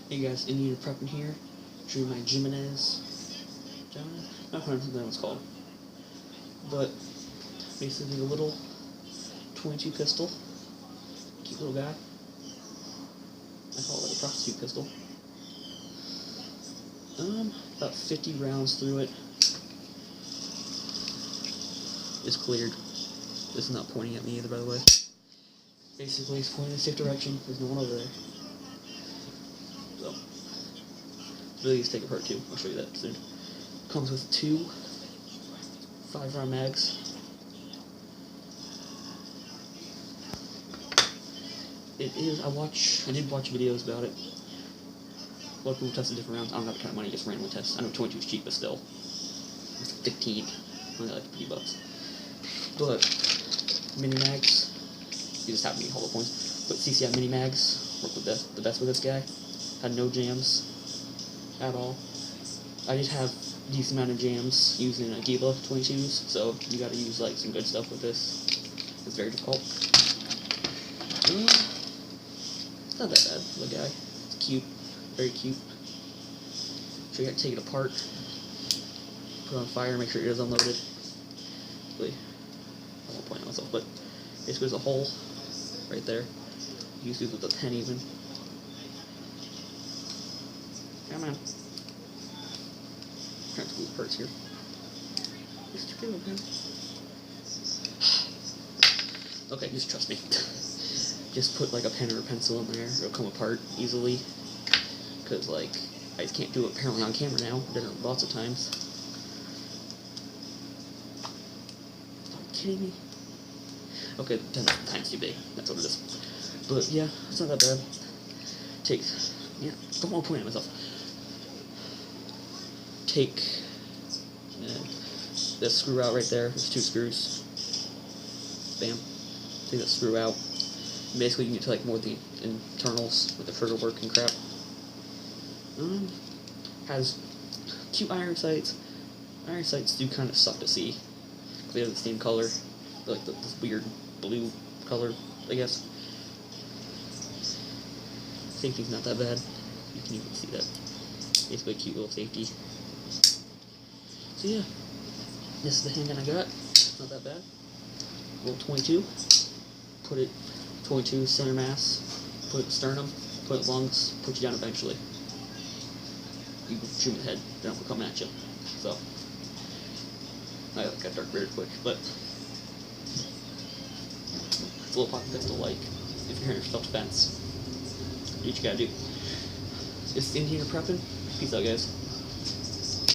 Hey guys, Indian prepping here. Show you my jimenez. Not 100% what it's called. But basically a little 22 pistol. Cute little guy. I call it a prostitute pistol. About 50 rounds through it. It's cleared. This is not pointing at me either, by the way. Basically, it's pointing in a safe direction. There's no one over there. So, it's really easy to take apart too. I'll show you that soon. Comes with two 5-round mags. It is. I did watch videos about it. A lot of people tested different rounds. I don't have the kind of money to just randomly test. I know 22 is cheap, but still, it's 15. Only like $50. But mini mags. You just happen to be hollow points. But CCI mini mags work with the best with this guy. Had no jams at all. I did have a decent amount of jams using a Gila 22s, so you gotta use like some good stuff with this. It's very difficult. It's not that bad for the guy. It's cute, very cute. So you gotta take it apart, put it on fire, make sure it is unloaded. Really, I won't point at myself, but basically there's a hole right there. You use it with a pen even. Come on. I'm trying to move parts here. Just give it a pen. Okay, just trust me. Just put like a pen or a pencil in there. It'll come apart easily. Because like, I just can't do it apparently on camera now. I've done it lots of times. Are you kidding me? Okay, 10 times too big. That's what it is. But yeah, it's not that bad. Yeah, don't want to point at myself. Take this screw out right there. There's 2 screws. Bam. Take that screw out. Basically, you can get to like more of the internals with the trigger work and crap. Has 2 iron sights. Iron sights do kind of suck to see. They have the same color, like this weird blue color, I guess. Safety's not that bad. You can even see that. Basically, a cute little safety. So yeah, this is the handgun I got. Not that bad. Little 22. Put it 22 center mass. Put it sternum. Put it lungs. Put you down eventually. You can shoot in the head. Then it will come at you. So I got dark very quick, but it's a little pocket pistol like. If you're here for self-defense, do what you gotta do. It's Indian prepping. Peace out, guys.